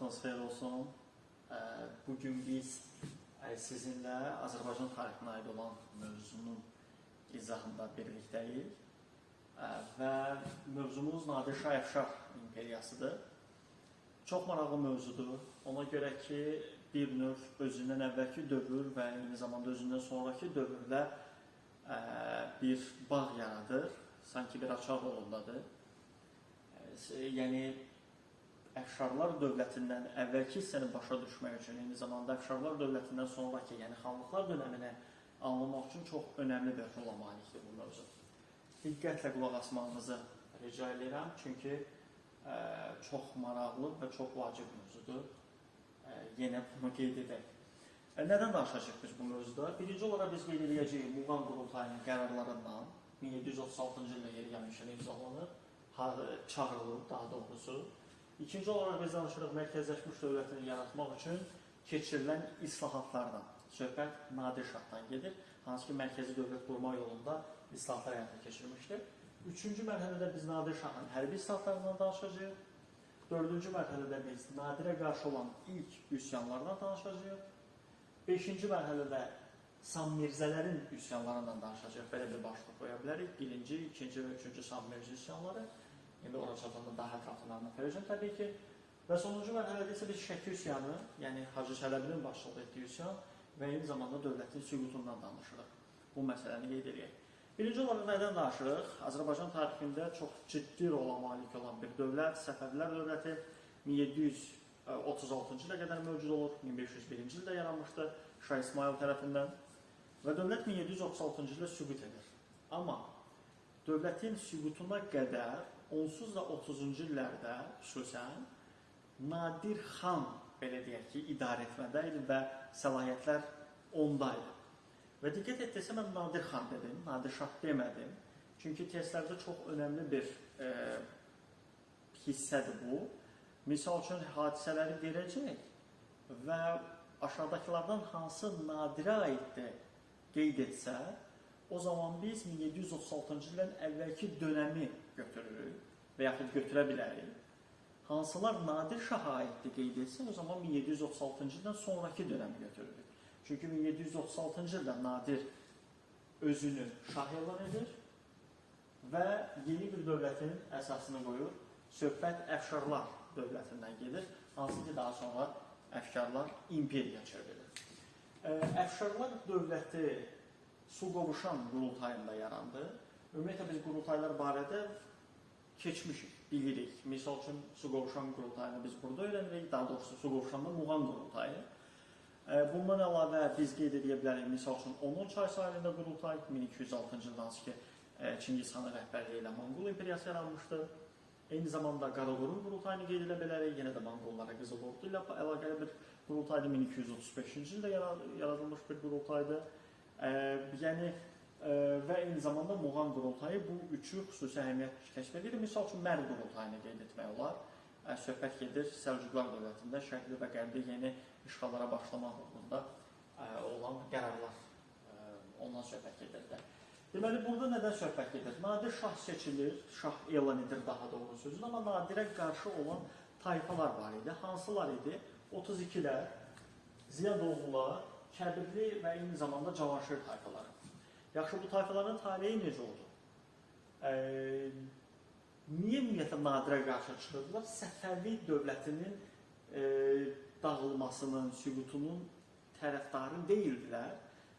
Vaxtınız xeyir olsun. Bugün biz sizinlə Azərbaycan tarixinə aid olan mövzunun izahında birlikdəyik. Və mövzumuz Nadir Şah Əfşar imperiyasıdır. Çox maraqlı mövzudur. Ona görə ki, bir növ özündən əvvəlki dövr və eyni zamanda özündən sonraki dövrdə bir bağ yaradır. Sanki bir açar rolundadır. Yəni, Əfşarlar dövlətindən əvvəlki hissəni başa düşmək üçün, eyni zamanda Əfşarlar dövlətindən sonraki, yəni xanlıqlar dönəminə anlamaq üçün çox önəmli bir rola malikdir bu mövzu. Diqqətlə qulaq asmağınızı rica edirəm, çünki çox maraqlı və çox vacib mövzudur. Yenə bunu qeyd edək. Nədən danışacaq biz bu mövzuda? Birinci olaraq biz qeyd edəcəyik Muğan Qurultayının qərarlarından 1736-cı ildə yeri gəlmişən imzalanıb, çağırılıb daha doğrusu. İkinci olaraq biz danışırıq mərkəzləşmiş dövlətini yaratmaq üçün keçirilən islahatlardan. Söhbət Nadir Şahdan gedir, hansı ki mərkəzi dövlət qurma yolunda islahatlar həyata keçirmişdir. Üçüncü mərhələdə biz Nadir Şahın hərbi islahatlarından danışacağıq. Dördüncü mərhələdə biz Nadirə qarşı olan ilk üsyanlardan danışacağıq. Beşinci mərhələdə Sam Mirzələrin üsyanlarından danışacağıq. Belə bir başlıq qoya bilərik. Birinci, ikinci və üçüncü Sam Mirzi üsyanları. İndi ora çatanda daha ətraflarına verəcəm təbii ki. Və sonuncu mərhələdə isə biz Şəki üsyanı, yəni Hacı Çələbinin başçılıq etdiyi üsyan və eyni zamanda dövlətin süqutundan danışırıq. Bu məsələni qeyd edək. Birinci olaraq nədən danışırıq? Azərbaycan tarixində çox ciddi rola malik olan bir dövlət, Səfəvilər dövləti 1736-cı ilə qədər mövcud olur, 1501-ci ildə yaranmışdı Şah İsmayıl tərəfindən və dövlət 1736-cı ildə süqut edir. Amma dövlətin süqutuna qədər onsuz da 30-cu illərdə xüsusən Nadir xan, belə deyək ki, idarə etmədə idi və səlahiyyətlər onda idi. Və diqqət etdirsə, mən Nadir xan dedim, Nadir Şah demədim. Çünki testlərdə çox önəmli bir hissədir bu. Misal üçün, hadisələri verəcək və aşağıdakılardan hansı Nadirə aiddir qeyd etsə, o zaman biz 1736-cı ildən əvvəlki dönəmi götürürük və yaxud götürə bilərik. Hansılar Nadir Şaha aiddir qeyd etsin, o zaman 1736-cı ildən sonraki dönəmi götürürük. Çünki 1736-cı ildə Nadir özünü şah elan edir və yeni bir dövlətin əsasını qoyur. Söhbət Əfşarlar dövlətindən gedir, hansı ki daha sonra Əfşarlar imperiya çevrilir. Əfşarlar dövləti Su Qovuşan qurultayında yarandı. Ümumiyyətlə biz qurultaylar barədə keçmişik, bilirik. Misal üçün Su Qovuşan qurultayını biz burada öyrənirik, daha doğrusu Su Qovuşanda Muğan qurultayı. Bundan əlavə biz qeyd edə bilərik, misal üçün Onun çay sahilində qurultay 1206-cı ildə hansı ki Çingiz Xanın rəhbərliyi ilə Monqol imperiyası yaranmışdı. Eyni zamanda Qaraqorun qurultayını qeyd edə bilərik, yenə də Monqollara Qızıl Ordu ilə əlaqəli bir qurultaydı, 1235-ci ildə yaradılmış bir qurultaydı. Və eyni zamanda Muğan qurultayı bu üçü xüsusi əhəmiyyət kəsb edir. Misal üçün Mərv qurultayını qeyd etmək olar. Söhbət gedir Səlcuqlar dövlətində şərqli və qərbi yeni işğallara başlamaq uğrunda olan qərarlar ondan söhbət gedir. Deməli, burada nədən söhbət gedir? Nadir Şah seçilir, Şah elan edir daha doğru sözün, amma Nadirə qarşı olan tayfalar var idi. Hansılar idi? 32-lər, Ziyadoğlular, Kəbirli və eyni zamanda Cavanşir tayfaları. Yaxşı, bu tayfaların taleyi necə oldu? Niyə ümumiyyətlə Nadirə qarşı çıxırdılar? Səfəvi dövlətinin dağılmasının, süqutunun tərəfdarı deyildilər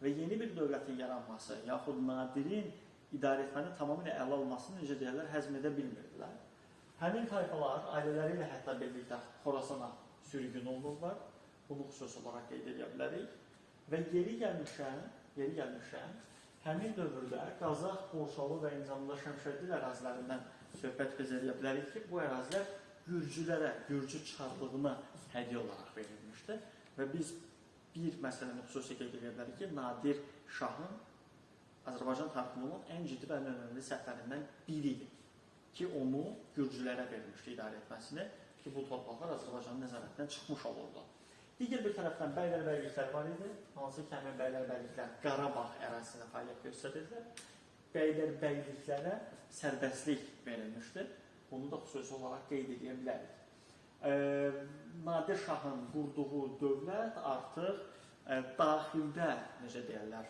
və yeni bir dövlətin yaranması, yaxud Nadirin idarə etməni tamamilə ələ almasını necə deyirlər, həzm edə bilmirdilər. Həmin tayfalar ailələri ilə hətta birlikdə Xorasana sürgün olunurlar. Bunu xüsusi olaraq qeyd edə bilərik. Və yeri gəlmişən, həmin dövrdə Qazax, Borçalı və eyni zamanda Şəmşəddin ərazilərindən söhbət biz edə bilərik ki, bu ərazilər Gürcülərə, Gürcü çarlığına hədiyyə olaraq verilmişdir. Və biz bir məsələni xüsusi qeyd edə bilərik ki, Nadir Şahın Azərbaycan tarixində olan ən ciddi və önəmli səhvlərindən biridir ki, onu Gürcülərə verilmişdi idarə etməsini ki, bu torpaqlar Azərbaycanın nəzarətindən çıxmış olurdu. Digər bir tərəfdən bəylərbəyliklər var idi, hansı ki, həmin bəylərbəyliklər Qarabağ ərazisinə fəaliyyət göstərirlər. Bəylərbəyliklərə sərbəstlik verilmişdir. Bunu da xüsusi olaraq qeyd edə bilərik. Nadir şahın qurduğu dövlət artıq daxildə, necə deyərlər,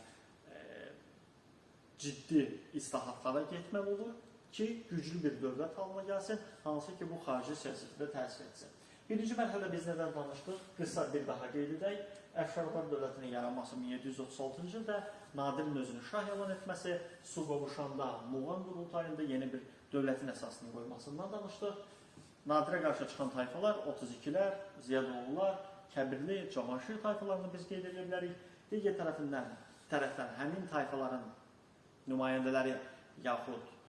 ciddi islahatlara getməli olur ki, güclü bir dövlət halına gəlsin, hansı ki, bu xarici siyasətdə təsir etsin. Birinci mərhələdə biz nədən danışdıq? Qısa bir daha qeyd edək. Əfşarlar dövlətinin yaranması 1736-cı ildə, Nadirin özünü şah elan etməsi, su qovuşanda, Muğan qurultayında yeni bir dövlətin əsasını qoymasından danışdıq. Nadirə qarşı çıxan tayfalar 32-lər, Ziyadoğlular, Kəbirli, Cavanşir tayfalarını biz qeyd edə bilərik. Digər tərəfdən həmin tayfaların nümayəndələri yaxud